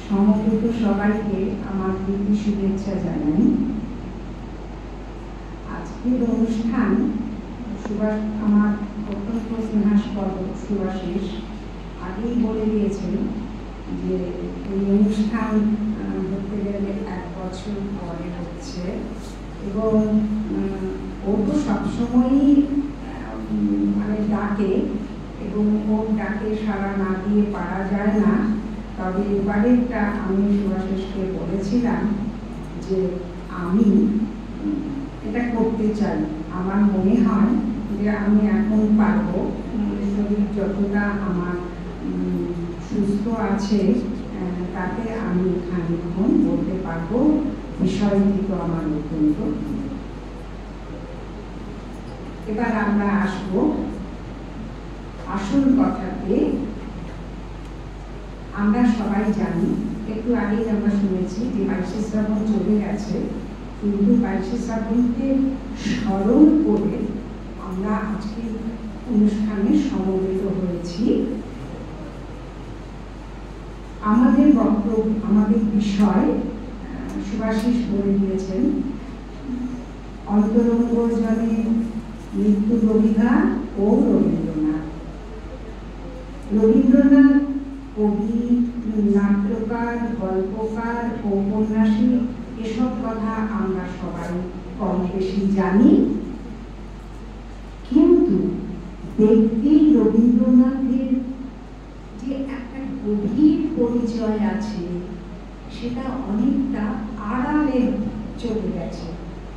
সমবেত সবাইকে আমার প্রীতি শুভেচ্ছা জানাই। আজকের অনুষ্ঠান আমার অত্যন্ত স্নেহাস্পদ সুভাষিস আগেই বলে দিয়েছেন যে এই অনুষ্ঠান ধরতে গেলে 1 বছর পরে হচ্ছে, এবং ও তো সবসময়ই মানে ডাকে, এবং ওর ডাকে সাড়া না দিয়ে পারা যায় না। তবে এবারেরটা আমি সুভাষিসকে বলেছিলাম যে আমি এটা করতে চাই। আমার মনে হয় যে আমি এখন পারবো, শরীর যতটা আমার সুস্থ আছে তাতে আমি খানিকক্ষণ বলতে পারবো। বিষয়টি তো আমার অত্যন্ত। এবার আমরা আসবো আসল কথাতে। আমরা সবাই জানি, একটু আগেই আমরা শুনেছি যে 22শে শ্রাবণ চলে গেছে, কিন্তু 22শে শ্রাবণকে স্মরণ করে আমরা আজকে অনুষ্ঠানে সমবেত হয়েছি। আমাদের বক্তব্য, আমাদের বিষয় সুভাষিস বলে দিয়েছেন, অন্তরঙ্গ জনে মৃত্যু রবিধা ও রবীন্দ্রনাথ। রবীন্দ্রনাথ কবি, নাট্যকার, গল্পকার, ঔপন্যাসিক, এসব কথা আমরা সবাই কম বেশি জানি, কিন্তু ব্যক্তি রবীন্দ্রনাথের যে একটা গভীর পরিচয় আছে সেটা অনেকটা আড়ালে চলে গেছে,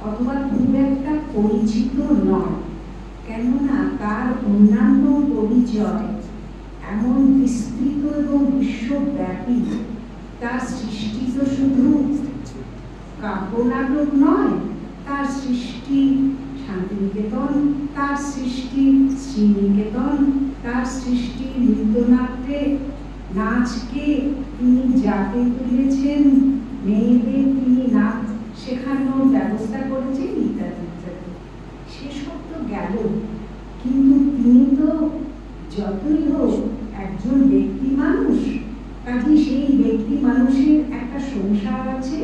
অথবা খুব একটা পরিচিত নয়। কেননা তার অন্যান্য পরিচয় এমন বিস্তৃত এবং বিশ্বব্যাপী। তার সৃষ্টি তো শুধু কাব্যনাটক নয়, তার সৃষ্টি শান্তিনিকেতন, তার সৃষ্টি শ্রীনিকেতন, তার সৃষ্টি নৃত্যনাট্যে নাচকে তিনি জাতে তুলেছেন, মেয়েদের তিনি নাচ শেখানোর ব্যবস্থা করেছেন, ইত্যাদি ইত্যাদি। সেসব তো গেল, কিন্তু তিনি তো যতই হোক একজন ব্যক্তি মানুষ, কাজে সেই ব্যক্তি মানুষের একটা সংসার আছে,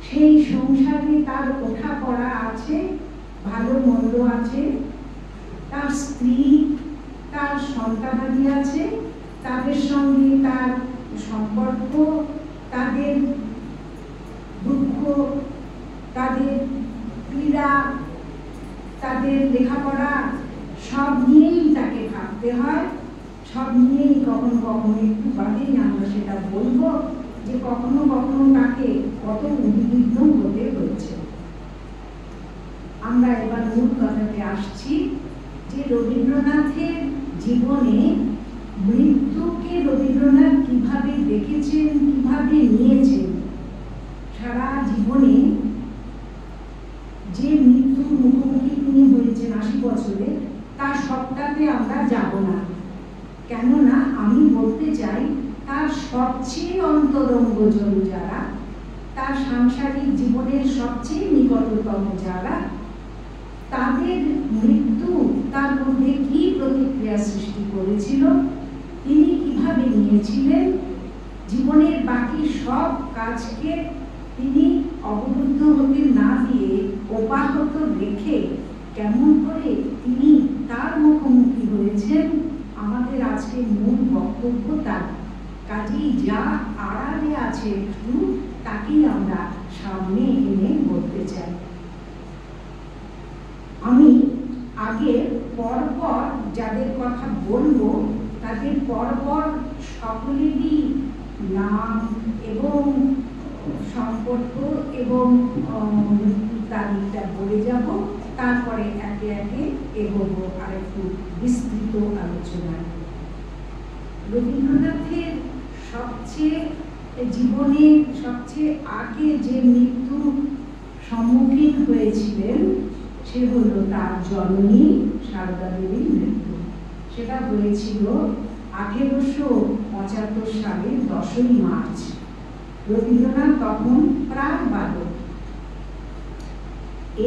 সেই সংসারে তার ওঠা পড়া আছে, ভালো মন্দ আছে, তার স্ত্রী, তার সন্তানাদি আছে, তাদের সঙ্গে তার সম্পর্ক, তাদের দুঃখ, তাদের পীড়া, তাদের লেখাপড়া, সব নিয়েই তাকে ভাবতে হয়। সব নিয়েই কখনো কখনো, একটু বাদেই আমরা সেটা বলবো, যে কখনো কখনো তাকে কত উদ্বিগ্ন হতে হয়েছে। আমরা এবার মূল কথাতে আসছি, যে রবীন্দ্রনাথের জীবনে মৃত্যুকে রবীন্দ্রনাথ কিভাবে দেখেছেন, কিভাবে নিয়েছেন। সারা জীবনে যে মৃত্যুর মুখোমুখি তিনি হয়েছেন 80 বছরে, তার সবটাতে আমরা যাব না। কেননা আমি বলতে চাই, তার সবচেয়ে অন্তরঙ্গজন যারা, তার সাংসারিক জীবনের সবচেয়ে নিকটতম যারা, তাদের মৃত্যু তার মধ্যে কি প্রতিক্রিয়া সৃষ্টি করেছিল, তিনি কিভাবে নিয়েছিলেন, জীবনের বাকি সব কাজকে তিনি অবরুদ্ধ হতে না দিয়ে অব্যাহত রেখে কেমন করে তিনি তার মুখোমুখি হয়েছেন, আমাদের আজকে মূল বক্তব্য তার। কাজেই যা আড়ালে আছে একটু, তাকেই আমরা সামনে এনে বলতে চাই। আমি আগে পরপর যাদের কথা বলবো, তাদের পরপর সকলেরই নাম এবং সম্পর্ক এবং তারিখটা বলে যাব, তারপরে একে একে এগোবো আরেকটু বিস্তৃত আলোচনায়। রবীন্দ্রনাথের জীবনের সবচেয়ে আগে যে মৃত্যু সম্মুখীন হয়েছিলেন, সে হলো তার জননী সারদা দেবীর মৃত্যু। সেটা হয়েছিল 1875 সালের 10ই মার্চ। রবীন্দ্রনাথ তখন প্রায় বালক।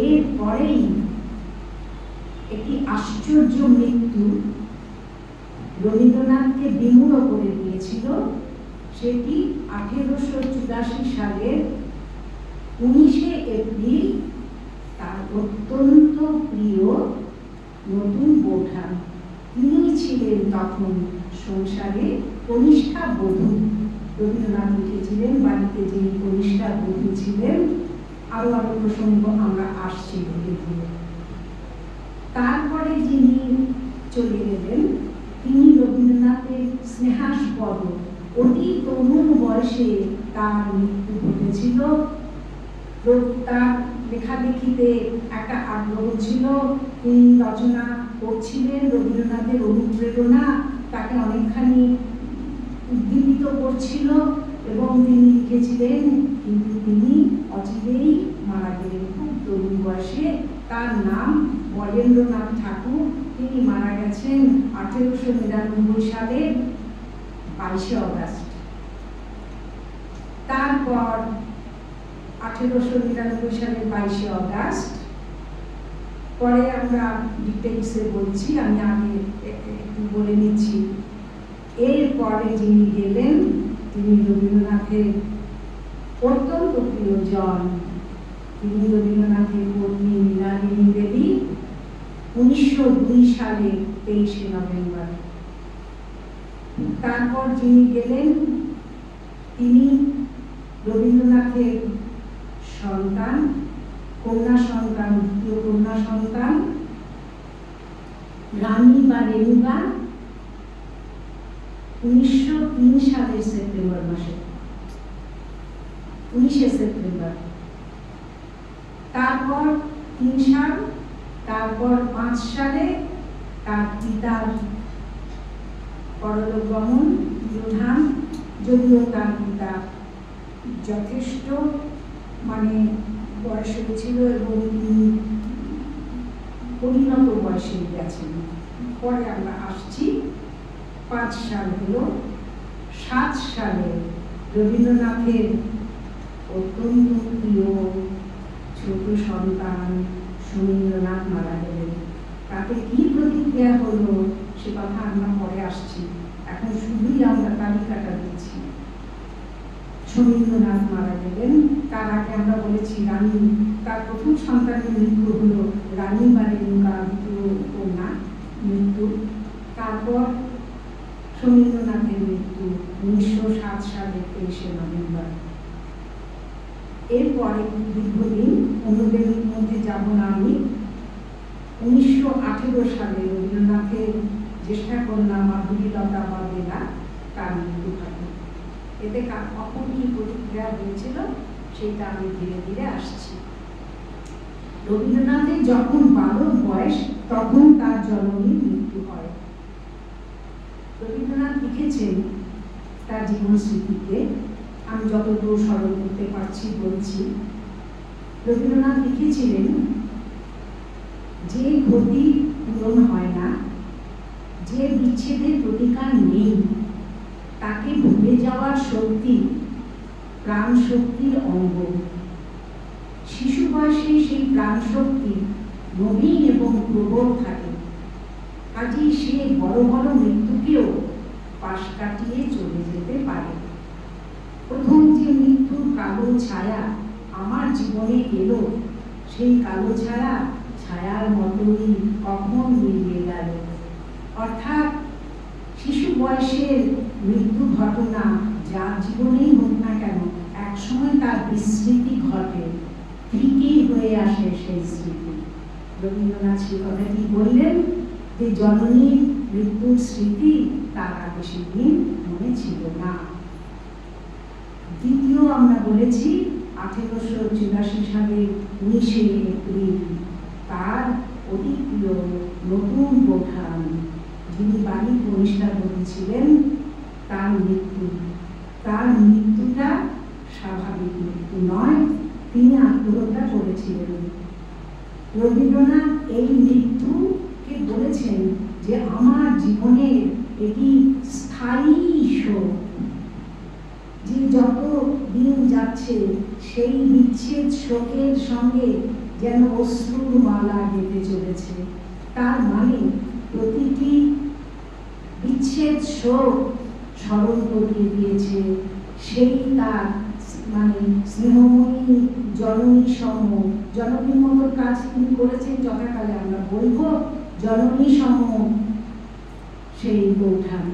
এরপরেই একটি আশ্চর্য মৃত্যু রবীন্দ্রনাথকে বিমূঢ় করে দিয়েছিল। সেটি 1884 সালের 19শে এপ্রিল তার অত্যন্ত প্রিয় নতুন বৌঠান, তিনি ছিলেন তখন সংসারে কনিষ্ঠা বধূ। রবীন্দ্রনাথ লিখেছিলেন বাড়িতে যিনি কনিষ্ঠা বধূ ছিলেন। আরো আরো প্রসঙ্গ আমরা আসছি ধীরে ধীরে। তারপরে যিনি চলে গেলেন তিনি রবীন্দ্রনাথের স্নেহাস্পদ অতি তরুণ বয়সে তার মৃত্যু ঘটেছিল। তার লেখালেখিতে একটা আগ্রহ ছিল, তিনি রচনা করছিলেন, রবীন্দ্রনাথের অনুপ্রেরণা তাকে অনেকখানি উদ্দীপিত করছিল এবং তিনি লিখেছিলেন, কিন্তু তিনি অচিরেই মারা গেলেন খুব তরুণ বয়সে। তার নাম বরেন্দ্রনাথ ঠাকুর। তিনি মারা গেছেন 1899 সালের 22শে অগাস্ট। তারপর 1899 সালের 22শে অগাস্ট, পরে আমরা ডিটেইলসে বলছি, আমি আগে একটু বলে নিচ্ছি। এরপরে যিনি গেলেন তিনি রবীন্দ্রনাথের অত্যন্ত প্রিয়জন, তিনি রবীন্দ্রনাথের পত্নী মৃণালিনী দেবী। 1902 সালে 23শে নভেম্বর। তারপর যিনি গেলেন তিনি রবীন্দ্রনাথের সন্তান, কন্যা সন্তান, দ্বিতীয় কন্যা সন্তান রানী বা রেণুকা, 1903 সালের সেপ্টেম্বর মাসে, 19শে সেপ্টেম্বর। তারপর 3 সাল, তারপর 5 সালে তার পিতার পরলোক গমন প্রধান। যদিও তার পিতা যথেষ্ট বয়স হয়েছিল এবং তিনি পরিণত বয়সে গেছেন। পরে আমরা আসছি। 5 সাল হলো। 7 সালে রবীন্দ্রনাথের অত্যন্ত প্রিয় ছোট সন্তান সমীন্দ্রনাথ মারা গেলেন। তাতে কি প্রতিক্রিয়া হলো সে কথা আমরা পরে আসছি, এখন শুধুই আমরা তালিকাটা দিচ্ছি। সমীন্দ্রনাথ মারা গেলেন। তার আগে আমরা বলেছি রানী, তার প্রথম সন্তানের মৃত্যু হলো রানী বা রেণুকা, দ্বিতীয় কন্যা মৃত্যু। তারপর সমীন্দ্রনাথের মৃত্যু 1907 সালের 23শে নভেম্বর। এরপরে দীর্ঘদিন অন্যদের মধ্যে যাব না আমি। 1918 সালে রবীন্দ্রনাথের জ্যেষ্ঠা কন্যা মাধুরীলতা বা বেলা তার মৃত্যু ঘটে। এতে কখন কি প্রতিক্রিয়া হয়েছিল সেটা আমি ধীরে ধীরে আসছি। রবীন্দ্রনাথের যখন 12 বয়স তখন তার জননীর মৃত্যু হয়। রবীন্দ্রনাথ লিখেছেন তার জীবন স্মৃতিতে, আমি যতদূর স্মরণ করতে পারছি বলছি। রবীন্দ্রনাথ লিখেছিলেন, যে ক্ষতি পূরণ হয় না, যে বিচ্ছেদের প্রতিকার নেই, তাকে ভুলে যাওয়ার শক্তি প্রাণ শক্তির অঙ্গ। শিশু বয়সে সেই প্রাণ শক্তি নবীন এবং প্রবল থাকে, কাজেই সে বড় বড় মৃত্যুকেও পাশ কাটিয়ে চলে যেতে পারে। প্রথম যে মৃত্যুর কালো ছায়া আমার জীবনে এলো, সেই কালো ছায়া ছায়ার মতোই কখন মিলিয়ে গেল। অর্থাৎ শিশু বয়সের মৃত্যু ঘটনা যার জীবনেই হোক না কেন, একসময় তার বিস্মৃতি ঘটে, ফিকে হয়ে আসে সেই স্মৃতি। রবীন্দ্রনাথ সেই কথাটি বললেন যে জননীর মৃত্যুর স্মৃতি তার আগে সেদিন মনে ছিল না। দ্বিতীয় আমরা বলেছি 1884 সালের 19শে এপ্রিল তার অতি প্রিয় নতুন বৌঠান, যিনি বাড়ির কনিষ্ঠা বধূ ছিলেন, তার মৃত্যু। তার মৃত্যুটা স্বাভাবিক মৃত্যু নয়, তিনি আত্মহত্যা করেছিলেন। রবীন্দ্রনাথ এই মৃত্যুকে বলেছেন যে আমার জীবনের এটি স্থায়ী শোক, যে যত দিন যাচ্ছে সেই বিচ্ছেদ শোকের সঙ্গে যেন অশ্রুর মালা গেঁথে চলেছে। তার মানে প্রতিটি বিচ্ছেদ শোক স্মরণ করিয়ে দিয়েছে, সেই তার মানে স্নেহময়ী জননী সম, জননীর মতো কাজ তিনি করেছেন যথাকালে আমরা বলবো জননী সম সেই বৌঠান।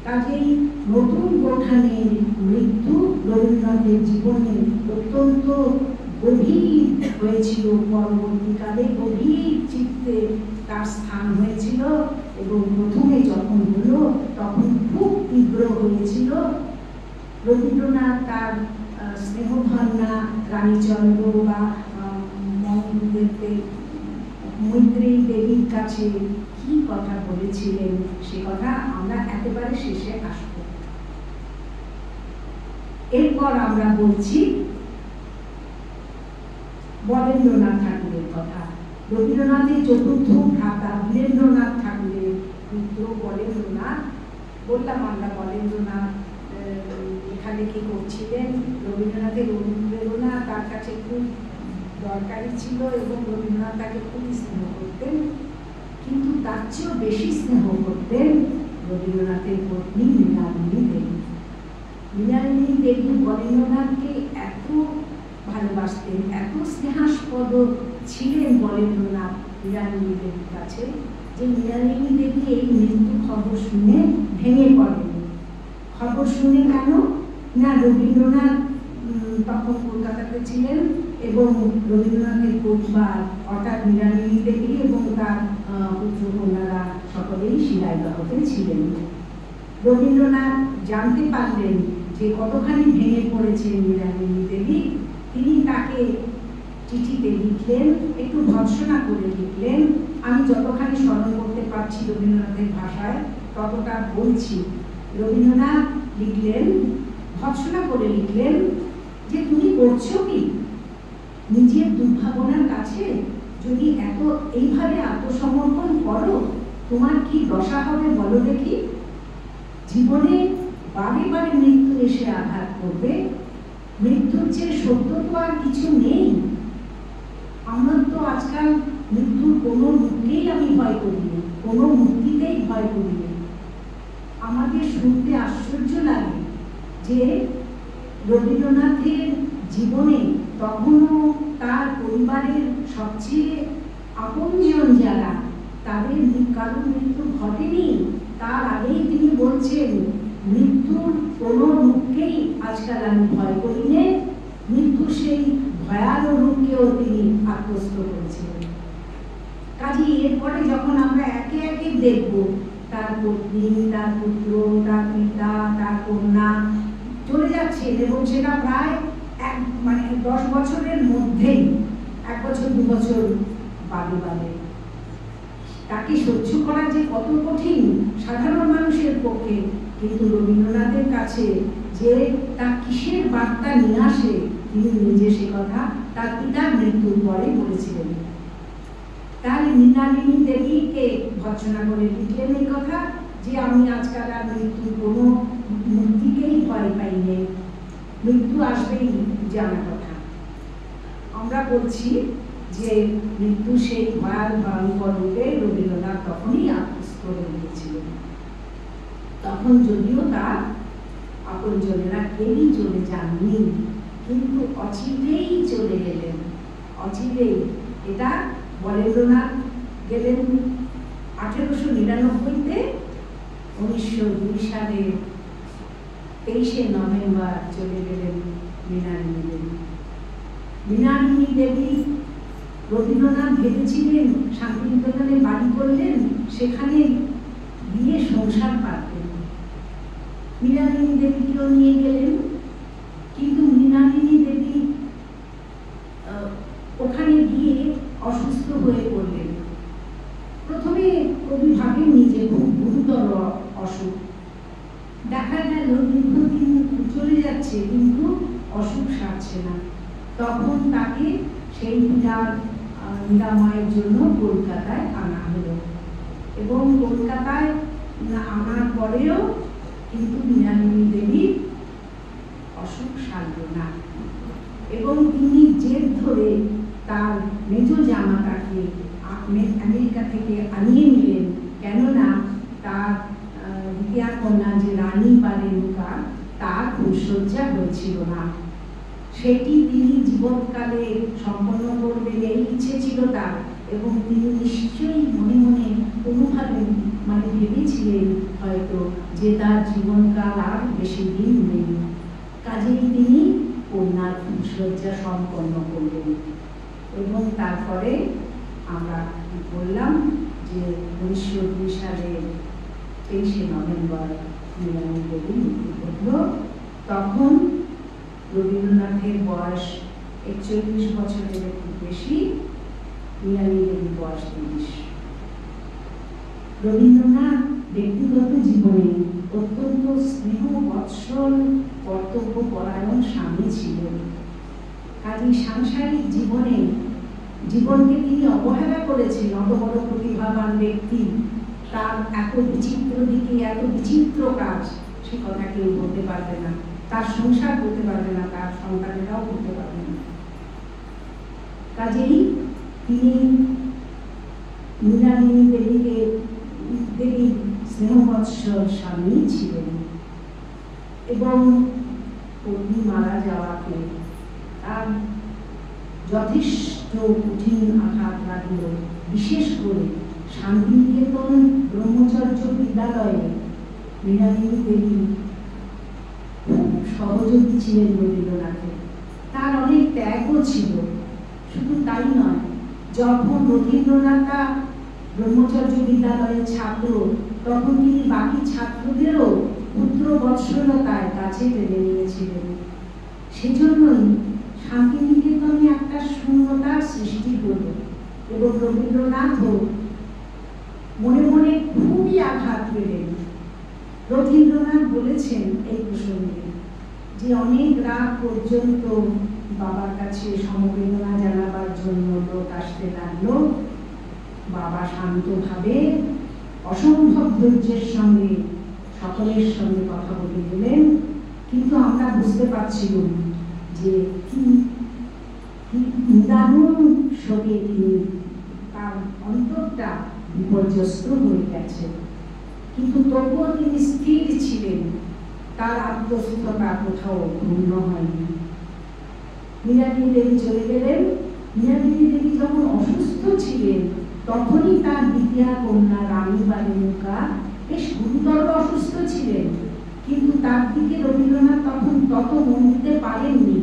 কাজেই নতুন বৌঠানের মৃত্যু রবীন্দ্রনাথের জীবনে অত্যন্ত গভীর হয়েছিল, পরবর্তীকালে গভীর চিত্তে তার স্থান হয়েছিল এবং প্রথমে যখন হলো তখন খুব তীব্র হয়েছিল। রবীন্দ্রনাথ তার স্নেহধন্যা রানীচন্দ্র বা মৈত্রেয়ী দেবীর কাছে কি কথা বলেছিলেন সে কথা আমরা একেবারে শেষে আসব। এরপর আমরা বলছি বরেন্দ্রনাথ ঠাকুরের কথা। রবীন্দ্রনাথের চতুর্থ ভ্রাতা বীরেন্দ্রনাথ ঠাকুরের পুত্র বরেন্দ্রনাথ। বললাম আমরা বরেন্দ্রনাথ লেখালেখি করছিলেন, রবীন্দ্রনাথের অনুপ্রেরণা তার কাছে খুব দরকারি ছিল এবং রবীন্দ্রনাথ তাকে খুবই স্নেহ করতেন, কিন্তু তার চেয়েও বেশি স্নেহ করতেন রবীন্দ্রনাথের পত্নী মৃণালিনী দেবী। মৃণালিনী দেবী বরেন্দ্রনাথকে এত ভালোবাসতেন, এত স্নেহাস্পদ ছিলেন বরেন্দ্রনাথ মৃণালিনী দেবীর কাছে যে মৃণালিনী দেবী এই মৃত্যু খবর শুনে ভেঙে পড়েন। খবর শুনে কেন না, রবীন্দ্রনাথ তখন কলকাতাতে ছিলেন এবং রবীন্দ্রনাথের পরিবার অর্থাৎ মৃণালিনী দেবী এবং তার পুত্র কন্যারা সকলেই শিলাইদহতে ছিলেন। রবীন্দ্রনাথ জানতে পারলেন যে কতখানি ভেঙে পড়েছেন মৃণালিনী দেবী। তিনি তাকে চিঠিতে লিখলেন, একটু ভর্ৎসনা করে লিখলেন। আমি যতখানি স্মরণ করতে পারছি রবীন্দ্রনাথের ভাষায় ততটা বলছি। রবীন্দ্রনাথ লিখলেন, ভর্ৎসনা করে লিখলেন যে তুমি করছো কি, নিজের দুর্ভাবনার কাছে যদি এত এইভাবে আত্মসমর্পণ করো তোমার কি দশা হবে বলো দেখি। জীবনে বারে বারে মৃত্যু এসে আঘাত করবে, মৃত্যুর চেয়ে সত্য তো আর কিছু নেই। আমরা তো আজকাল মৃত্যুর কোনো মুখকেই আমি ভয় করি না, কোনো মুক্তিতেই ভয় করি না। আমাদের শুনতে আশ্চর্য লাগে যে রবীন্দ্রনাথের জীবনে তখনও তার পরিবারের সবচেয়ে আপনজন যারা তাদের কারোর মৃত্যু ঘটেনি, তার আগেই তিনি বলছেন মৃত্যুর কোনো রূপকেই আজকাল আমি ভয় করি না। মৃত্যু সেই ভয়ানক রূপকেও তিনি আত্মস্থ করেছিলেন। কাজে এরপরে যখন আমরা একে একে দেখব তার পত্নী, তার পুত্র, তার পিতা, তার কন্যা চলে যাচ্ছেন এবং সেটা প্রায় 10 বছরের মধ্যেই, 1 বছর 2 বছর বাদে বাদে, তাকে সহ্য করা যে কত কঠিন সাধারণ মানুষের পক্ষে, কিন্তু রবীন্দ্রনাথের কাছে যে তার কিসের বার্তা নিয়ে আসে তিনি নিজে সে কথা তার পিতার মৃত্যুর পরে বলেছিলেন। তাহলে মৃণালিনী দেবীকে ভর্ৎসনা করে লিখলেন এই কথা যে আমি আজকাল আর মৃত্যুর কোনো মুক্তিকেই ভয় পাই নে, মৃত্যু আসবেই জানা কথা। আমরা বলছি যে মৃত্যু সেই ভয়ঙ্কর রূপে রবীন্দ্রনাথ তখনই আত্মস্থ হয়ে গিয়েছিলেন। তখন যদিও তার আপনজনেরা কেউই চলে যাননি, কিন্তু অচিরেই চলে গেলেন, অচিরেই। এটা বরেন্দ্রনাথ গেলেন 1899-তে, 1902 সালে 23শে নভেম্বর চলে গেলেন মৃণালিনী দেবী। মৃণালিনী দেবী রবীন্দ্রনাথ ভেবেছিলেন শান্তিনিকেতনে বাড়ি করলেন, সেখানে গিয়ে সংসার পাতলেন। মৃণালিনী দেবীকেও নিয়ে গেলেন, কিন্তু মৃণালিনী দেবী ওখানে গিয়ে অসুস্থ হয়ে পড়লেন। প্রথমে কবি ভাবেননি যে খুব গুরুতর অসুখ, দেখা গেল দীর্ঘদিন চলে যাচ্ছে কিন্তু অসুখ সারছে না। তখন তাকে সেই নিরাময়ের জন্য কলকাতায় আনা হলো এবং কলকাতায় আনার পরেও কিন্তু মৃণালিনী দেবীর অসুখ সারল না এবং তিনি জেদ ধরে তার মেজ জামাতাকে আমেরিকা থেকে আনিয়ে নিলেন, কেননা তার দ্বিতীয় কন্যা ফুলশয্যা হয়েছিল না। সেটি তিনি জীবনকালে সম্পন্ন করবেন এই ইচ্ছে ছিল তার, এবং তিনি নিশ্চয়ই মনে মনে কোনোভাবে ভেবেছিলেন হয়তো যে তার জীবনকাল আর বেশি দিন নেই। কাজেই তিনি কন্যার ফুলশয্যা সম্পন্ন করলেন। এবং তারপরে আমরা বললাম যে 1902 সালের 23শে নভেম্বর মৃণালিনী দেবীর মৃত্যু ঘটল। তখন রবীন্দ্রনাথের বয়স 41 বছরের একটু বেশি, মৃণালিনী দেবীর বয়স 30। রবীন্দ্রনাথ ব্যক্তিগত জীবনে অত্যন্ত স্নেহ বৎসল কর্তব্য পরায়ণ স্বামী ছিলেন। কাজেই সাংসারিক জীবনকে তিনি অবহেলা করেছেন। অত বড় প্রতিভাবান ব্যক্তি, তার এত বিচিত্র দিকে, এত বিচিত্র কাজ, সে কথা কেউ বলতে পারবে না। তার সংসার করতে পারবে না, তার সন্তানেরাও করতে পারবে না। কাজেই তিনি মৃণালিনী দেবীর স্নেহবৎসল স্বামী ছিলেন। এবং পত্নী মারা যাওয়াকে তার যথেষ্ট কঠিন আঘাত লাগলো। বিশেষ করে শান্তিনিকেতন ব্রহ্মচর্য বিদ্যালয়ে মৃণালিনী দেবী খুব সহযোগী ছিলেন রবীন্দ্রনাথের। তার অনেক ত্যাগও ছিল। শুধু তাই নয়, যখন রবীন্দ্রনাথ ব্রহ্মচর্য বিদ্যালয়ের ছাত্র, তখন তিনি বাকি ছাত্রদেরও পুত্র বৎসলতায় কাছে টেনে নিয়েছিলেন। সেজন্যই শান্তিনিকেতনে একটা শূন্যতার সৃষ্টি হল, এবং রবীন্দ্রনাথও মনে মনে খুবই আঘাত পেলেন। রবীন্দ্রনাথ বলেছেন এই প্রসঙ্গে যে অনেক রাত পর্যন্ত বাবার কাছে সমবেদনা জানাবার জন্য লোক আসতে লাগলো। বাবা শান্তভাবে অসম্ভব ধৈর্যের সঙ্গে সকলের সঙ্গে কথা বলে গেলেন, কিন্তু আমরা বুঝতে পারছিলাম যে কি নিদারুণ শোকে তিনি, তার অন্তরটা বিপর্যস্ত হয়ে গেছে। কিন্তু তবুও তিনি স্থির ছিলেন, তার আত্মস্থতা কোথাও ক্ষুণ্ণ হয়নি। মৃণালিনী দেবী চলে গেলেন। মৃণালিনী দেবী যখন অসুস্থ ছিলেন, তখনই তার দ্বিতীয় কন্যা রানী বা রেণুকা বেশ গুরুতর অসুস্থ ছিলেন, কিন্তু তার দিকে রবীন্দ্রনাথ তখন তত মন দিতে পারেননি।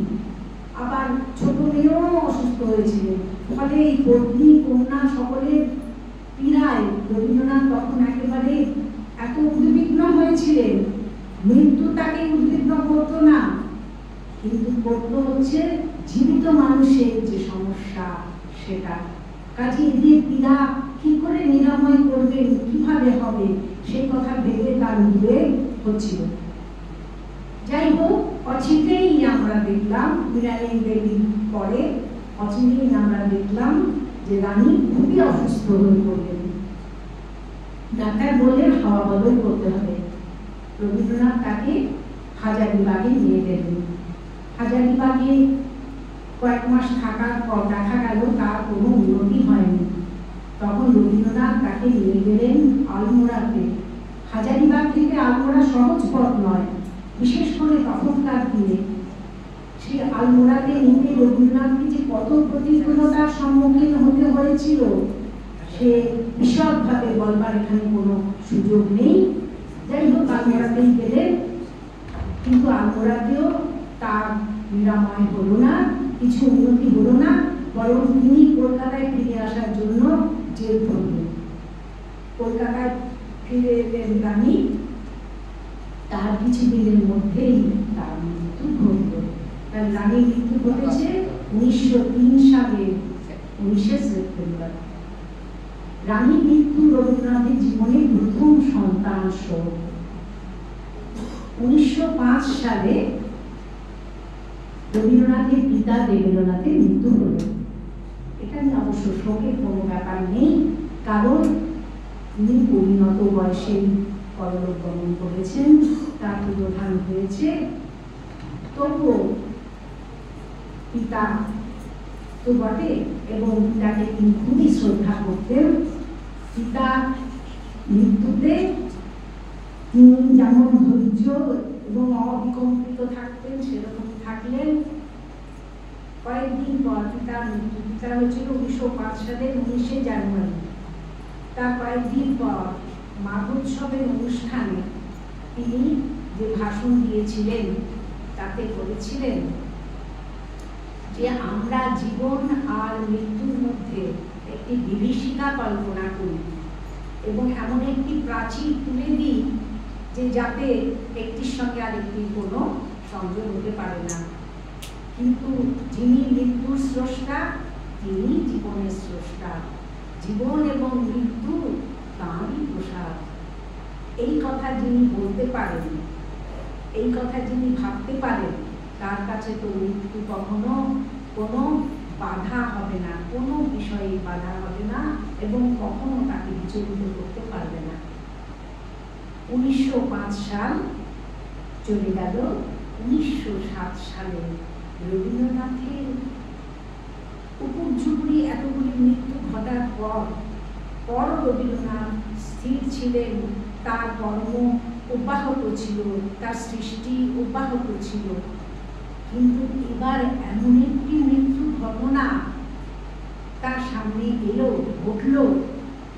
আবার ছোট মেয়েও অসুস্থ হয়েছিলেন। ফলে এই পত্নী কন্যা সকলের পীড়ায় রবীন্দ্রনাথ তখন একেবারে এত উদ্বিগ্ন হয়েছিলেন। মৃত্যু তাকে উদ্বিগ্ন করতো না, কিন্তু করতো হচ্ছে জীবিত মানুষের যে সমস্যা সেটা। কাজে এদের পীড়া কি করে নিরাময় করবেন, কিভাবে হবে, সেই কথা ভেবে তার উদ্বেগ হচ্ছিল। যাই হোক, অচিরেই আমরা দেখলাম মৃণালিনী দেবীর পরে অচিরেই আমরা দেখলাম যে রানী খুবই অসুস্থ হয়ে পড়লেন। ডাক্তার বললেন হাওয়া বদল করতে হবে। রবীন্দ্রনাথ তাকে হাজারীবাগে নিয়ে গেলেন। হাজারীবাগে কয়েক মাস থাকার পর দেখা গেল তার কোনো উন্নতি হয়নি। তখন রবীন্দ্রনাথ তাকে নিয়ে গেলেন আলমোড়াতে। হাজারীবাগ থেকে আলমোড়া সহজ পথ নয়, বিশেষ করে তখনকার দিনে। সেই আলমোড়াতে নিতে রবীন্দ্রনাথকে যে কত প্রতিকূলতার সম্মুখীন হতে হয়েছিল সে বিশদভাবে বলবার এখানে কোনো সুযোগ নেই। যাই হোক, আলমোড়াতেই গেলেন, কিন্তু আলমোড়াতেও তার নিরাময় হলো না, কিছু উন্নতি হলো না, বরং তিনি কলকাতায় ফিরে আসার জন্য জেদ ধরলেন। কলকাতায় ফিরে এলেন রানী। তার কিছুদিনের মধ্যেই তার মৃত্যু ঘটল। তার রানীর মৃত্যু ঘটেছে 1903 সালের 19শে সেপ্টেম্বর। রানীর মৃত্যু রবীন্দ্রনাথের জীবনের প্রথম সন্তান শোক। 1905 সালে রবীন্দ্রনাথের পিতা দেবেন্দ্রনাথের মৃত্যু হল। এখানে অবশ্য শোকের কোনো ব্যাপার নেই, কারণ তিনি পরিণত বয়সেই পরলোক গমন করেছেন, তার প্রধান হয়েছে। তবুও পিতা তো বটে, এবং পিতাকে তিনি খুবই শ্রদ্ধা করতেন। পিতা মৃত্যুতে তিনি যেমন ধৈর্য এবং অবিকম্পিত থাকতেন, সেরকম থাকলেন। কয়েকদিন পর পিতার মৃত্যু, পিতা হয়েছিল 1905 সালের 19শে জানুয়ারি। তার কয়েকদিন পর মাঘোৎসবের অনুষ্ঠানে তিনি যে ভাষণ দিয়েছিলেন তাতে বলেছিলেন যে আমরা জীবন আর মৃত্যুর মধ্যে একটি বিভীষিকা কল্পনা করি এবং এমন একটি প্রাচীর তুলে দিই যে যাতে একটির সঙ্গে আরেকটির কোনো সংযোগ হতে পারে না। কিন্তু যিনি মৃত্যুর স্রষ্টা তিনি জীবনের স্রষ্টা। জীবন এবং মৃত্যু তাঁরই প্রসাদ। এই কথা যিনি বলতে পারেন, এই কথা যিনি ভাবতে পারেন, তার কাছে তো মৃত্যু কখনো কোনো বাধা হবে না, কোনো বিষয়ে বাধা হবে না এবং কখনো তাকে বিচলিত করতে পারবে না। 1905 সাল চলে গেল। 1907 সালে রবীন্দ্রনাথের উপর্যুপরি এতগুলি মৃত্যু ঘটার পর রবীন্দ্রনাথ স্থির ছিলেন, তার কর্ম অব্যাহত ছিল, তার সৃষ্টি অব্যাহত ছিল। কিন্তু এবার এমন একটি মৃত্যু ঘটনা তার সামনে এলো, ঘটল,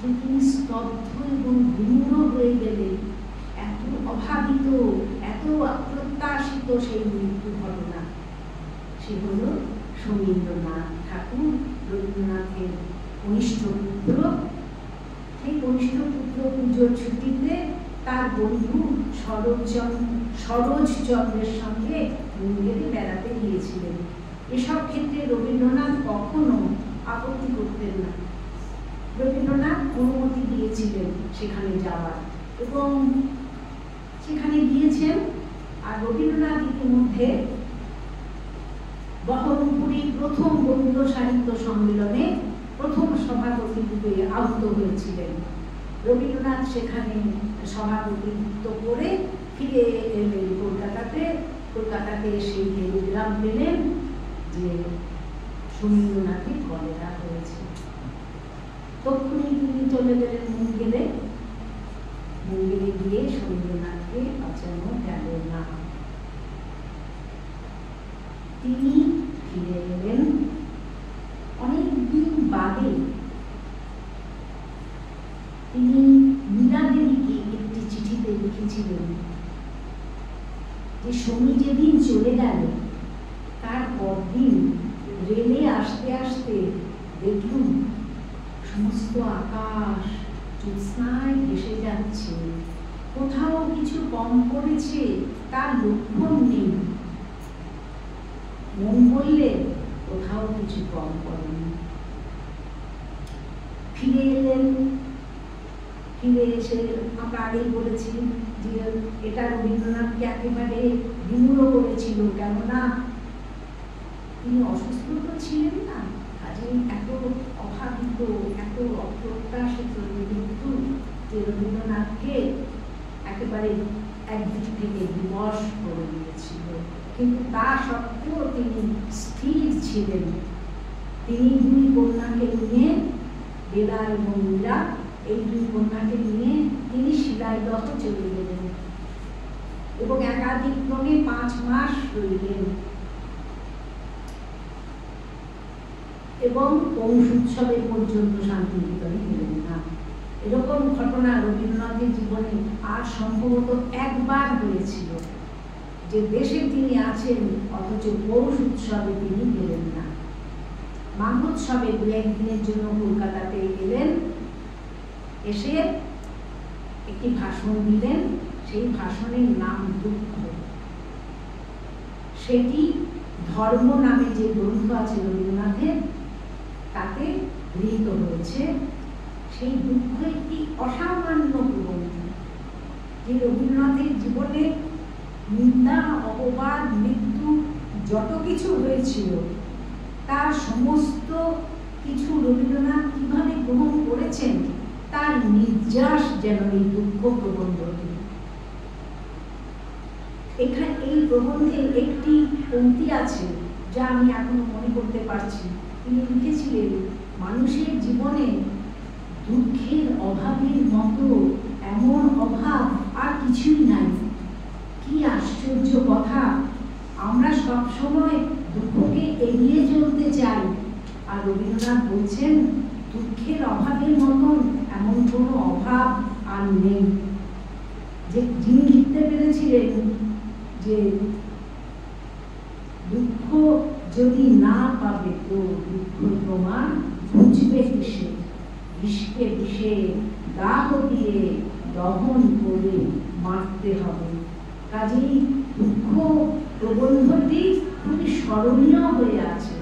যে তিনি স্তব্ধ এবং বিমূঢ় হয়ে গেলেন। এত অভাবিত, এত অপ্রত্যাশিত সেই মৃত্যু ঘটনা। সে হল সমীন্দ্রনাথ ঠাকুর, রবীন্দ্রনাথের কনিষ্ঠ পুত্র। সেই কনিষ্ঠ পুত্র পুজোর ছুটিতে তার বন্ধু সরোজচন্দ্রের সঙ্গে মুঙ্গেরে বেড়াতে গিয়েছিলেন। এসব ক্ষেত্রে রবীন্দ্রনাথ কখনো আপত্তি করতেন না। রবীন্দ্রনাথ অনুমতি দিয়েছিলেন সেখানে যাওয়ার এবং সেখানে গিয়েছেন। আর রবীন্দ্রনাথ ইতিমধ্যে বহরমপুরী প্রথম বঙ্গ সাহিত্য সম্মেলনে প্রথম সভাপতি রূপে আহত হয়েছিলেন। রবীন্দ্রনাথ সেখানে সভাপতিত্ব করে ফিরে এলেন কলকাতাতে এসে টেলিগ্রাম পেলেন যে সমীন্দ্রনাথের কলেরা হয়েছে। তখনই তিনি চলে গেলেন মুঙ্গেরে গিয়ে সমীন্দ্রনাথকে বাঁচানো গেল না। তিনি ফিরে এলেন অনেকদিন বাদে। তিনি মীরা দেবীকে একটি চিঠিতে লিখেছিলেন যে সমী যেদিন চলে গেল তার পরদিন রেলে আসতে আসতে দেখলুম সমস্ত আকাশ জ্যোৎস্নায় ভেসে যাচ্ছে, কোথাও কিছু কম পড়েছে তার লক্ষণ নেই। মন বললে কোথাও কিছু কম পড়েনি। ফিরে এলেন। ফিরে এসে আমরা আগেই বলেছি যে এটা রবীন্দ্রনাথকে একেবারে বিমূঢ় করেছিল, কেননা তিনি অসুস্থ তো ছিলেন না, কাজেই এত অভাবিত, এত অপ্রত্যাশিত মৃত্যু যে রবীন্দ্রনাথকে একেবারে একদিক থেকে বিমর্ষ করে দিয়েছিল। কিন্তু তা সত্ত্বেও তিনি স্থির ছিলেন। তিনি দুই কন্যাকে নিয়ে, বেলা এবং মীরা, এই দুই কন্যাকে নিয়ে তিনি শিলাইদহ চলে গেলেন এবং একাধিক ক্রমে 5 মাস রইলেন এবং পৌষ উৎসবের পর্যন্ত শান্তিনিকেতনে গেলেন না। এরকম ঘটনা রবীন্দ্রনাথের জীবনে আর সম্ভবত একবার হয়েছিল যে দেশে তিনি আছেন অথচ পৌষ উৎসবে তিনি গেলেন না। মাঘোৎসবে 2-1 দিনের জন্য কলকাতাতে এলেন, এসে একটি ভাষণ দিলেন। সেই ভাষণের নাম দুঃখ। সেটি ধর্ম নামে যে গ্রন্থ আছে রবীন্দ্রনাথের তাতে গৃহীত হয়েছে। সেই দুঃখ একটি অসামান্য প্রবন্ধ, যে রবীন্দ্রনাথের জীবনে নিন্দা, অপবাদ, মৃত্যু যত কিছু হয়েছিল তার সমস্ত কিছু রবীন্দ্রনাথ কিভাবে গ্রহণ করেছেন তার নির্যাস যেন এই দুঃখ প্রবন্ধটি। এখানে এই প্রবন্ধের একটি পংক্তি আছে যা আমি এখনো মনে করতে পারছি। তিনি লিখেছিলেন, মানুষের জীবনে দুঃখের অভাবের মতো এমন অভাব আর কিছুই নাই। কি আশ্চর্য কথা! আমরা সবসময় দুঃখকে এড়িয়ে চলতে চাই, আর রবীন্দ্রনাথ বলছেন দুঃখের অভাবের মতন এমন কোনো অভাব আর নেই। যে যিনি লিখতে পেরেছিলেন যে দুঃখ যদি না পাবে তো দুঃখ তোমার বুঝবে কিসে, বিষকে বিষে দাহ দিয়ে দহন করে মারতে হবে। কাজেই দুঃখ প্রবন্ধটি খুবই স্মরণীয় হয়ে আছে।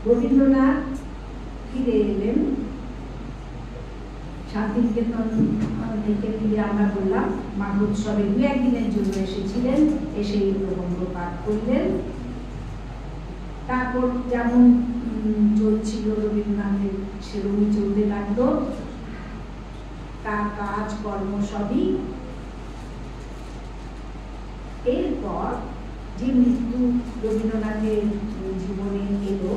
রবীন্দ্রনাথ ফিরে এলেন শান্তিনিকেতন থেকে ফিরে, আমরা বললাম মাঘোৎসবে 2-1 দিনের জন্য এসেছিলেন, এসে এই প্রবন্ধ পাঠ করলেন। তারপর যেমন চলছিল রবীন্দ্রনাথের সেরকমই চলতে লাগলো, তার কাজ কর্ম সবই। এরপর যে মৃত্যু রবীন্দ্রনাথের জীবনে এলো,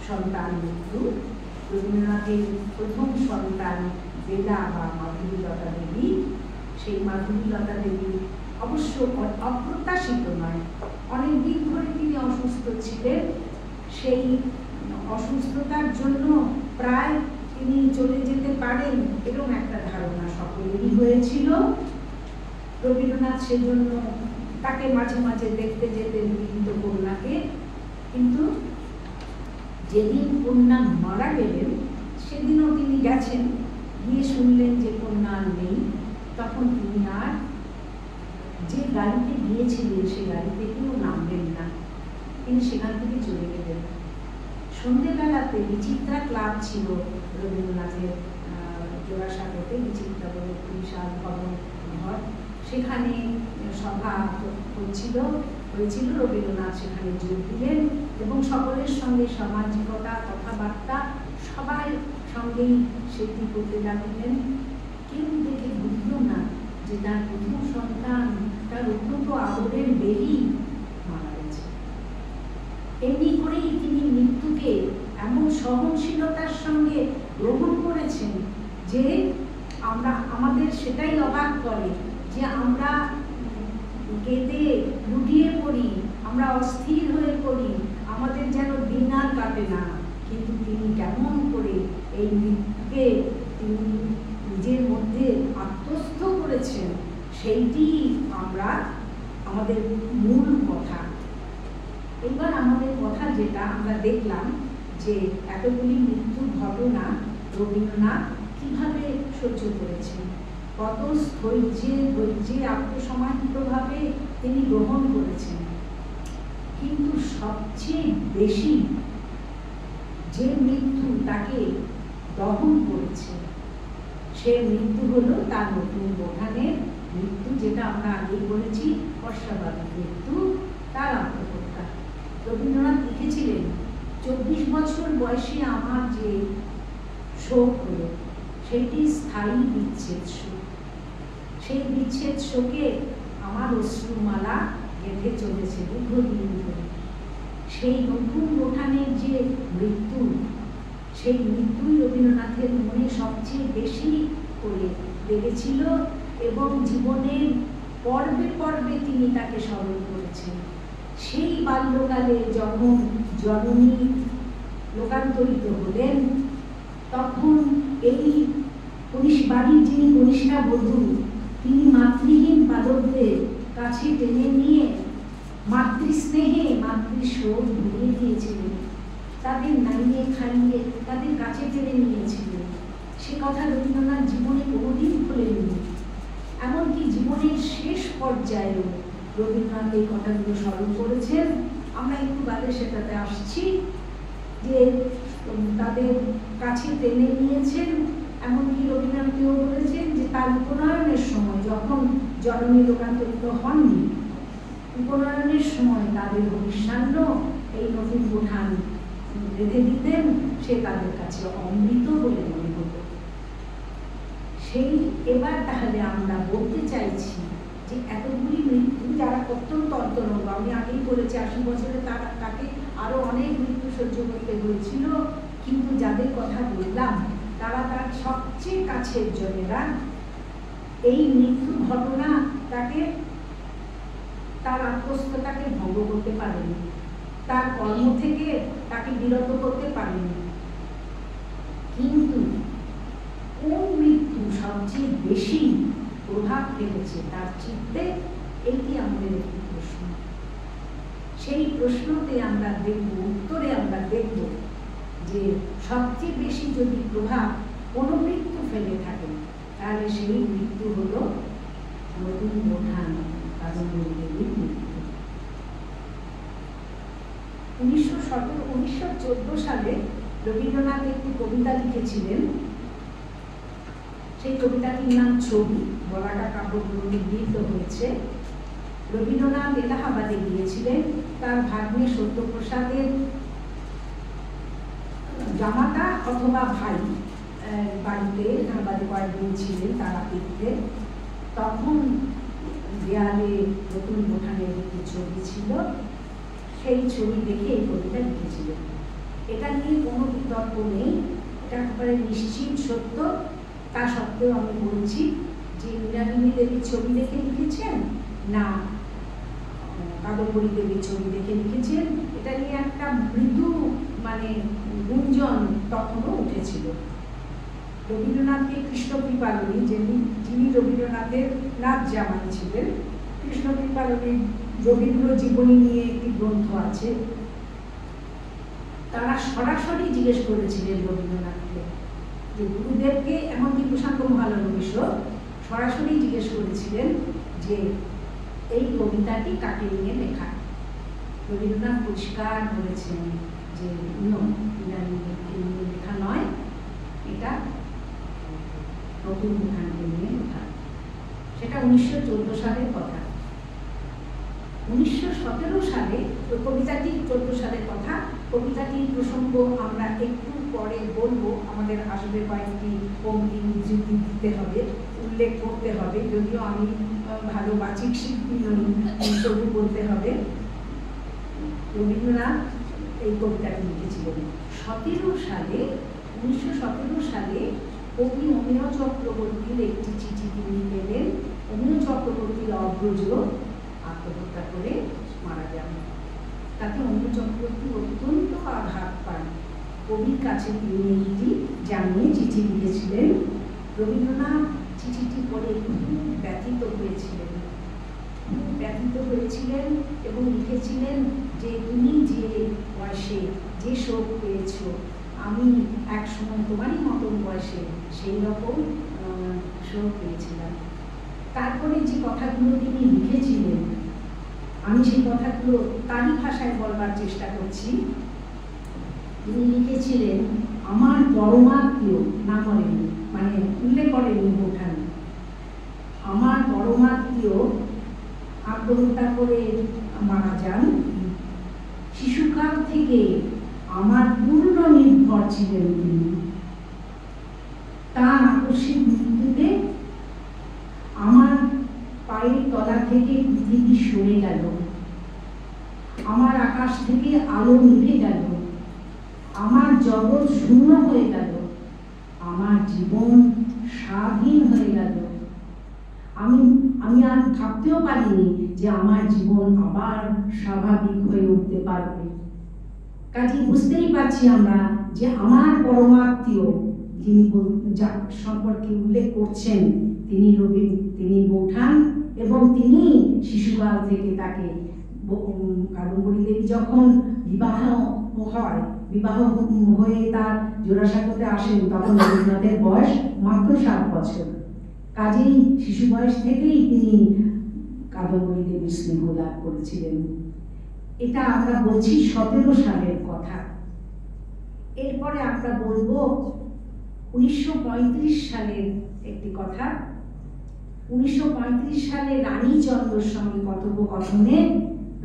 সন্তান মৃত্যু। রবীন্দ্রনাথের প্রথম সন্তান বেলা বা মাধুরীলতা দেবী। সেই মাধুরীলতা দেবী অবশ্য অপ্রত্যাশিত নয়, অনেকদিন ধরে তিনি অসুস্থ ছিলেন। সেই অসুস্থতার জন্য প্রায় তিনি চলে যেতে পারেন এরকম একটা ধারণা সকলেরই হয়েছিল। রবীন্দ্রনাথ সেজন্য তাকে মাঝে মাঝে দেখতে যেতেন কিন্তু কন্যাকে। কিন্তু যেদিন কন্যা মারা গেলেন সেদিনও তিনি গেছেন, গিয়ে শুনলেন যে কন্যা নেই। তখন তিনি আর যে গাড়িতে গিয়েছিলেন সে গাড়ি থেকেও নামবেন না, তিনি সেখান থেকে চলে গেলেন। সন্ধ্যেবেলাতে বিচিত্রা ক্লাব ছিল রবীন্দ্রনাথের জোড়াসাঁকোতে, বিচিত্রা বলে বিশাল ভবন ঘর, সেখানে সভা হয়েছিল। রবীন্দ্রনাথ সেখানে যোগ দিলেন এবং সকলের সঙ্গে সামাজিকতা কথাবার্তা সবাই সঙ্গেই সেটি করতে লাগলেন। কেউ দেখে বুঝল না যে তার প্রথম সন্তান, তার অত্যন্ত আদরের বেবি মারা গেছে। এমনি করেই তিনি মৃত্যুকে এমন সহনশীলতার সঙ্গে গ্রহণ করেছেন যে আমাদের সেটাই অবাক করে যে আমরা কেঁদে লুটিয়ে পড়ি, আমরা অস্থির হয়ে পড়ি, আমাদের যেন দিন আর কাটে না। কিন্তু তিনি কেমন করে এই মৃত্যুকে তিনি নিজের মধ্যে আত্মস্থ করেছেন, সেইটি আমাদের মূল কথা। এবার আমাদের কথা যেটা আমরা দেখলাম যে এতগুলি মৃত্যুর ঘটনা রবীন্দ্রনাথ কিভাবে সহ্য করেছেন, কত ধৈর্যে আত্মসমাহিতভাবে তিনি গ্রহণ করেছেন। কিন্তু সবচেয়ে বেশি যে মৃত্যু তাকে দহন করেছে সে মৃত্যু হলো তার নতুন বোঠানের মৃত্যু, যেটা আমরা আগেই বলেছি অস্বাভাবিক মৃত্যু, তার আত্মহত্যা। রবীন্দ্রনাথ লিখেছিলেন 24 বছর বয়সে আমার যে শোক হলো সেটি স্থায়ী বিচ্ছেদ শোক। সেই বিচ্ছেদ শোকে আমার অশ্রুমালা গেঁথে চলেছে দীর্ঘদিন ধরে। সেই নতুন বোঠানের যে মৃত্যু, সেই মৃত্যুই রবীন্দ্রনাথের মনে সবচেয়ে বেশি করে লেগেছিল এবং জীবনের পর্বে পর্বে তিনি তাকে স্মরণ করেছেন। সেই বাল্যকালে যখন জননী লোকান্তরিত হলেন, তখন এই বাড়ির যিনি কনিষ্ঠা বধূ, তিনি মাতৃহীন বালকদের কাছে টেনে নিয়ে মাতৃস্নেহে মাতৃশোক ভরিয়ে দিয়েছিলেন, তাদের নাইয়ে খাইয়ে তাদের কাছে টেনে নিয়েছিলেন। সে কথা রবীন্দ্রনাথ জীবনে কোনোদিন ভোলেননি। এমনকি জীবনের শেষ পর্যায়েও রবীন্দ্রনাথ এই কথাগুলো স্মরণ করেছেন। আমরা একটু বাদে সেটাতে আসছি যে তাদের কাছে টেনে নিয়েছেন। এমনকি রবীন্দ্রনাথ কেউ বলেছেন যে তার উপনয়নের সময়, যখন জননী লোকান্তরিত হননি, উপনয়নের সময় তাদের ভবিষ্যান্ন এই নতুন বোঠান রেখে দিতেন, সে তাদের কাছে অমৃত বলে মনে হতো। সেই এবার তাহলে আমরা বলতে চাইছি যে এতগুলি মৃত্যু, যারা অত্যন্ত অন্তরঙ্গ, আমি আগেই বলেছি 80 বছরে তাকে আরো অনেক মৃত্যু সহ্য করতে হয়েছিল, কিন্তু যাদের কথা বললাম তারা তার সবচেয়ে কাছের জনেরা। এই মৃত্যু ঘটনা তাকে তার আত্মস্থতাকে ভঙ্গ করতে পারেনি, তার কর্ম থেকে তাকে বিরত করতে পারেনি। কিন্তু কোন মৃত্যু সবচেয়ে বেশি প্রভাব ফেলেছে তার চিত্তে, এইটি আমাদের একটি প্রশ্ন। সেই প্রশ্নতে আমরা দেখব, উত্তরে আমরা দেখব যে সবচেয়ে বেশি যদি প্রভাব কোনো মৃত্যু ফেলে থাকে তাহলে সেই মৃত্যু হলো নতুন বোঠান কাদম্বরী দেবীর মৃত্যু। 1914 সালে রবীন্দ্রনাথ একটি কবিতা লিখেছিলেন। সেই কবিতাটির নাম ছবি, বলাকা কাব্যগ্রন্থে গৃহীত হয়েছে। রবীন্দ্রনাথ এলাহাবাদে গিয়েছিলেন তার ভাগ্নে সত্যপ্রসাদের জামাতা অথবা ভাই বাড়িতে, এলাহাবাদে কয়েকদিন ছিলেন তারাপীঠে। তখন দেয়ালে নতুন বোঠানের একটি ছবি ছিল, সেই ছবি দেখে এই কবিতা লিখেছিলেন। এটা নিয়ে কোনো বিতর্ক নেই, এটা একেবারে নিশ্চিত সত্য। তা সত্ত্বেও আমি বলছি যে মৃণালিনী দেবীর ছবি দেখে লিখেছেন না কাদম্বরী দেবীর ছবি দেখে লিখেছেন, এটা নিয়ে একটা মৃদু গুঞ্জন তখনও উঠেছিল। রবীন্দ্রনাথকে কৃষ্ণকৃপালিনী, যিনি রবীন্দ্রনাথের নাথ জামাই ছিলেন, কৃষ্ণকৃপালিনীর রবীন্দ্র জীবনী নিয়ে একটি গ্রন্থ আছে। তারা সরাসরি জিজ্ঞেস করেছিলেন রবীন্দ্রনাথকে, যে গুরুদেবকে, এমনকি প্রশান্ত মহালনবিশ মিশ্র সরাসরি জিজ্ঞেস করেছিলেন যে এই কবিতাটি কাকে নিয়ে লেখা। রবীন্দ্রনাথ পরিষ্কার বলেছেন যে লেখা নয়, এটা নতুন বোঠানকে নিয়ে লেখা। সেটা 1914 সালের কথা। 1917 সালে কবিতাটি 14 সালের কথা। কবিতাটির প্রসঙ্গ আমরা একটু পরে বলবো, আমাদের আসলে কয়েকটি পঙ্ক্তি উদ্ধৃতি দিতে হবে, উল্লেখ করতে হবে, যদিও আমি ভালো বাচিক শিল্পী নই, তবু বলতে হবে। রবীন্দ্রনাথ এই কবিতাটি লিখেছিলেন 1917 সালে কবি অমিয় চক্রবর্তীর একটি চিঠি তিনি পেলেন। অমিয় চক্রবর্তীর অগ্রজ আত্মহত্যা করে মারা যান। তাতে অমিয় চক্রবর্তী অত্যন্ত আঘাত পান। কবির কাছে তিনি একটি জানিয়ে চিঠি লিখেছিলেন। রবীন্দ্রনাথ চিঠিটি পড়ে খুব ব্যথিত হয়েছিলেন এবং লিখেছিলেন যে তুমি যে বয়সে যে শোক পেয়েছ, আমি এক সময় তোমারই মতন বয়সে সেই রকম শোক পেয়েছিলাম। তারপরে যে কথাগুলো তিনি লিখেছিলেন, আমি সেই কথাগুলো তারই ভাষায় বলবার চেষ্টা করছি। তিনি লিখেছিলেন, আমার পরমাত্মীয়, না করেনি উল্লেখ করেনি বোঠান, আমার পরমাত্মীয় আত্মহত্যা করে মারা যান। শিশুকাল থেকে আমার পূর্ণ নির্ভর ছিলেন তিনি। তার আকস্মিক মৃত্যুতে আমার পায়ের তলা থেকে পৃথিবী সরে গেল, আমার আকাশ থেকে আলো নিভে গেল, আমার জগৎ শূন্য হয়ে গেল, আমার জীবন স্বাধীন হয়ে গেল। আমি আর ভাবতেও পারিনি যে আমার জীবন আবার স্বাভাবিক হয়ে উঠতে পারবে। কাজে বুঝতেই পারছি আমরা যে আমার পরমাত্মীয় যিনি সম্পর্কে উল্লেখ করছেন তিনি বোঠান, এবং তিনি শিশুকাল থেকে তাকে কাদম্বরী দেবী যখন বিবাহ হয়ে তার জোড়াসাঁকোতে আসেন, তখন রবীন্দ্রনাথের বয়স মাত্র 7 বছর। কাজেই শিশু বয়স থেকেই তিনি কাদম্বরী দেবীর স্নেহ লাভ করেছিলেন। এটা আমরা বলছি 17 সালের কথা। এরপরে আমরা বলবো 1935 সালের একটি কথা। 1935 সালে রানীচন্দ্রর সঙ্গে কথোপকথনে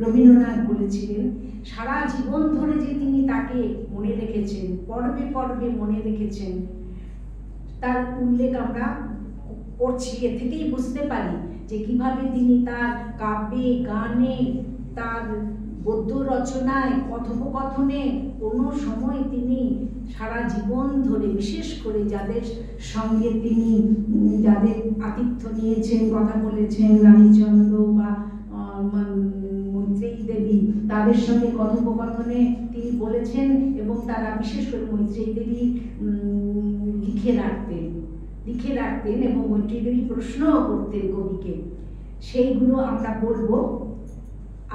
রবীন্দ্রনাথ বলেছিলেন, সারা জীবন ধরে যে তিনি তাকে মনে রেখেছেন, পর্বে পর্বে মনে রেখেছেন, তার উল্লেখ আমরা করছি। এ থেকেই বুঝতে পারি যে কিভাবে তিনি তার কাব্যে, গানে, তার গদ্য রচনায়, কথোপকথনে কোনো সময় তিনি সারা জীবন ধরে, বিশেষ করে যাদের সঙ্গে তিনি যাদের আতিথ্য নিয়েছেন, কথা বলেছেন, রানীচন্দ্র বা মৈত্রেয়ী দেবী, তাদের সঙ্গে কথোপকথনে তিনি বলেছেন এবং তারা বিশেষ করে মৈত্রেয়ী দেবী লিখে রাখতেন এবং মৈত্রেয়ী দেবী প্রশ্নও করতেন কবিকে। সেইগুলো আমরা বলবো।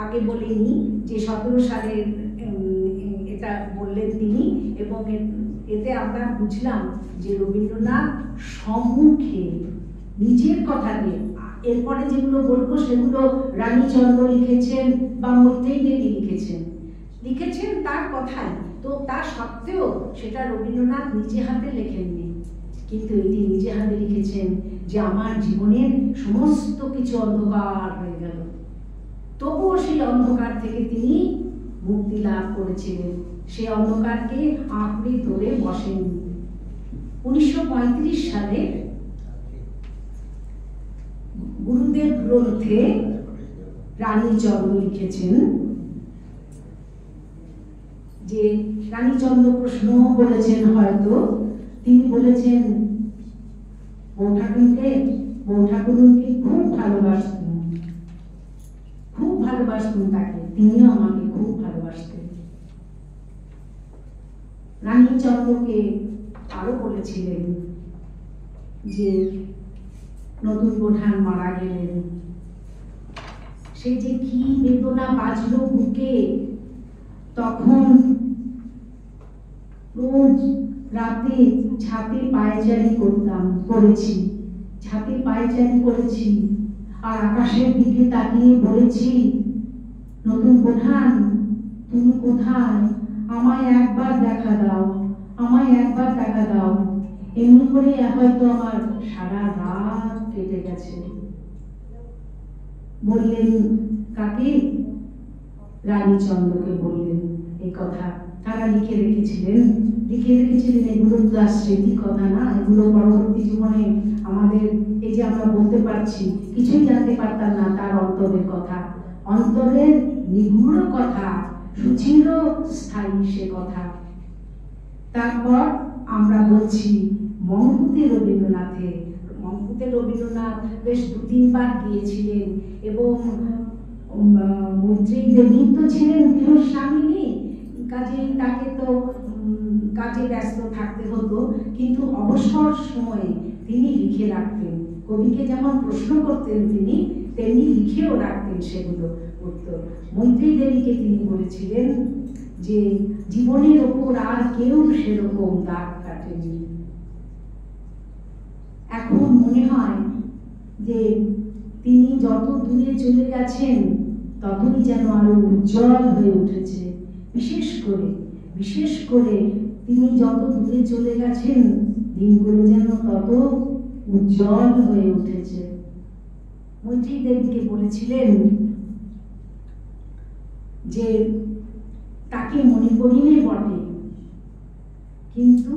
আগে বলিনি যে 17 সালের এটা বললেন তিনি, এবং এতে আমরা বুঝলাম যে রবীন্দ্রনাথ সম্মুখে নিজের কথাকে, এরপরে যেগুলো বলবো সেগুলো রানীচন্দ্র লিখেছেন বা মৈত্রেয়ী দেবী লিখেছেন তার কথাই, তো তা সত্ত্বেও সেটা রবীন্দ্রনাথ নিজে হাতে লেখেননি, কিন্তু এটি নিজে হাতে লিখেছেন যে আমার জীবনের সমস্ত কিছু অন্ধকার হয়ে গেল, তবুও সেই অন্ধকার থেকে তিনি মুক্তি লাভ করেছিলেন, সেই অন্ধকারকে আঁকড়ে ধরে বসেননি। 1935 সালে গুরুদেব গ্রন্থে রানীচন্দ্র লিখেছেন যে, রানীচন্দ্র প্রশ্ন বলেছেন, হয়তো তিনি বলেছেন বউ ঠাকুরকে খুব ভালোবাসতেন তাকে, তিনিও আমাকে খুব ভালোবাসতেন। রানীচন্দ্রকে আরো বলেছিলেন যে নতুন প্রধান মারা গেলেন, সে যে কি বেদনা বাজলো বুকে, তখন রোজ রাতে ছাদে পায়চারি করেছি আর আকাশের দিকে তাকিয়ে বলেছি, নতুন প্রধান তুমি কোথায়, আমায় একবার দেখা দাও। এমনি করে হয়তো আমার সারা রাত কেটে গেছে। বললেন কাকে? রানীচন্দ্রকে বললেন এই কথা। তারা লিখে রেখেছিলেন। এগুলো তো স্মৃতি কথা না, এগুলো পরবর্তী জীবনে আমাদের, এই যে আমরা বলতে পারছি, কিছুই জানতে পারতাম না তার অন্তরের কথা, অন্তরের নিগুড় কথা, সুচির স্থায়ী সে কথা। তারপর আমরা বলছি মঙ্কুতে রবীন্দ্রনাথ বেশ 2-3 বার গিয়েছিলেন, এবং মৈত্রেয়ী দেবী তো ছিলেন গৃহস্বামিনী, কাজেই তাকে তো কাজে ব্যস্ত থাকতে হতো, কিন্তু অবসর সময়ে তিনি লিখে রাখতেন। কবিকে যেমন প্রশ্ন করতেন তিনি, তেমনি লিখেও রাখতেন সেগুলো উত্তর। মৈত্রেয়ী দেবীকে তিনি বলেছিলেন যে জীবনের ওপর আর কেউ সেরকম দাগ কাটেনি। এখন মনে হয় যে তিনি যত দূরে চলে গেছেন ততই যেন আরো উজ্জ্বল হয়ে উঠেছে। বিশেষ করে তিনি যত দূরে চলে গেছেন দিনগুলো যেন তত উজ্জ্বল হয়ে উঠেছে। মৈত্রেয়ী দেবীকে বলেছিলেন যে তাকে মনে করিনি বটে, কিন্তু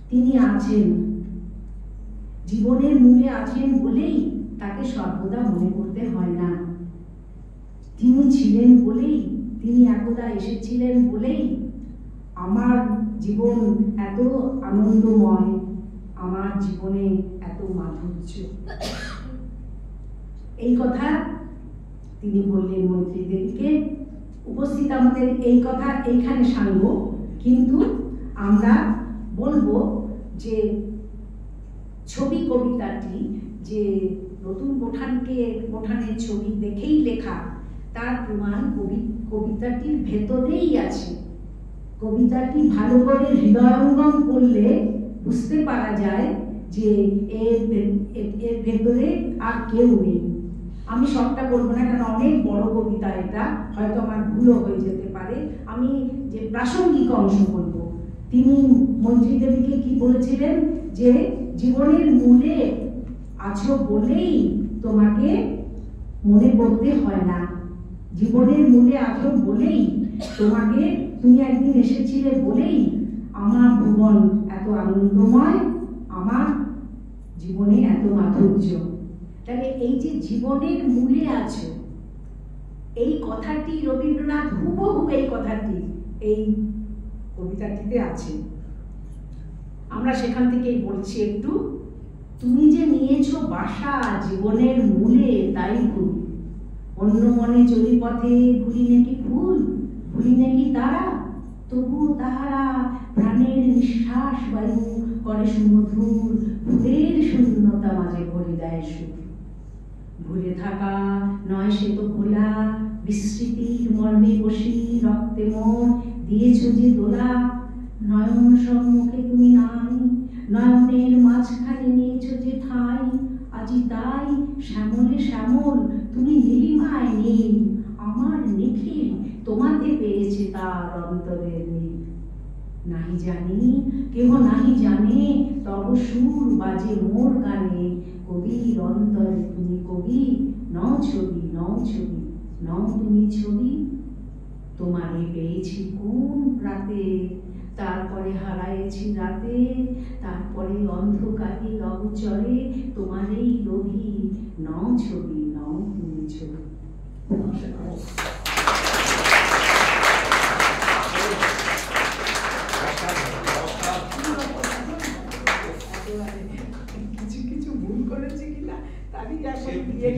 তিনি আছেন, জীবনের মূলে আছেন বলেই তাকে সর্বদা মনে করতে হয় না। তিনি ছিলেন বলেই, তিনি একদা এসেছিলেন বলেই আমার জীবন এত আনন্দময়, আমার জীবনে এত মাধুর্য। এই কথা তিনি বললেন মৈত্রেয়ী দেবীকে। উপস্থিত আমাদের এই কথা এইখানে সাংব, কিন্তু আমরা বলবো যে ছবি কবিতাটি যে নতুন বোঠানের ছবি দেখেই লেখা, তার প্রমাণ কবিতাটির ভেতরেই আছে। কবিতাটি ভালো করে হৃদয়ঙ্গম করলে বুঝতে পারা যায় যে এর ভেতরে আর কেউ নেই। আমি সবটা বলবো না, কারণ অনেক বড় কবিতা, এটা হয়তো আমার ভুলও হয়ে যেতে পারে। আমি যে প্রাসঙ্গিক অংশ বলবো। তিনি মৈত্রেয়ী দেবীকে কি বলেছিলেন যে জীবনের মূলে আছো বলেই তোমাকে মনে করতে হয় না, জীবনের মূলে আছো বলেই তোমাকে, তুমি একদিন এসেছিলে বলেই আমার ভুবন এত আনন্দময়, আমার জীবনে এত মাধুর্য। তাহলে এই যে জীবনের মূলে আছো, এই কথাটি রবীন্দ্রনাথ হুবহু এই কথাটি এই কবিতাটিতে আছে। আমরা সেখান থেকেই বলছি একটু। তুমি যে নিয়েছো বাসা জীবনের মূলে তাই ভুল, অন্য মনে চলি পথে ভুলি নাকি ফুল, ভুলি নাকি তারা, তবুও তাহারা প্রাণের নিঃশ্বাস বায়ু করে সুমধুর, ভুলের শূন্যতা মাঝে ভরে দেয় সুর। ভুলে থাকা নয় সে তো ভোলা, বিস্মৃতির মর্মে বসি রক্তে মন দিয়েছ যে দোলা, নয়ন সম্মুখে তুমি নাই, নয়নের মাঝখানে নিয়েছ যে ঠাই, আজি তাই শ্যামলে শ্যামল তুমি নীলিমায় নেই, আমার নিখিল তোমাতে পেয়েছে তার অন্তরের নীল। নাহি জানি কেহ নাহি জানে তব সুর বাজে মোর গানে, কবির অন্তরে তুমি কবি, নও ছবি নও ছবি নও তুমি ছবি। তোমারে পেয়েছি কোন প্রাতে, তারপরে হারাইছি রাতে, তারপরে অন্ধকারে অগোচরে তোমারেই লোভী, নও ছবি নও তুমি ছবি। কিছু কিছু ভুল করেছে কিনা তারই এখন দিয়ে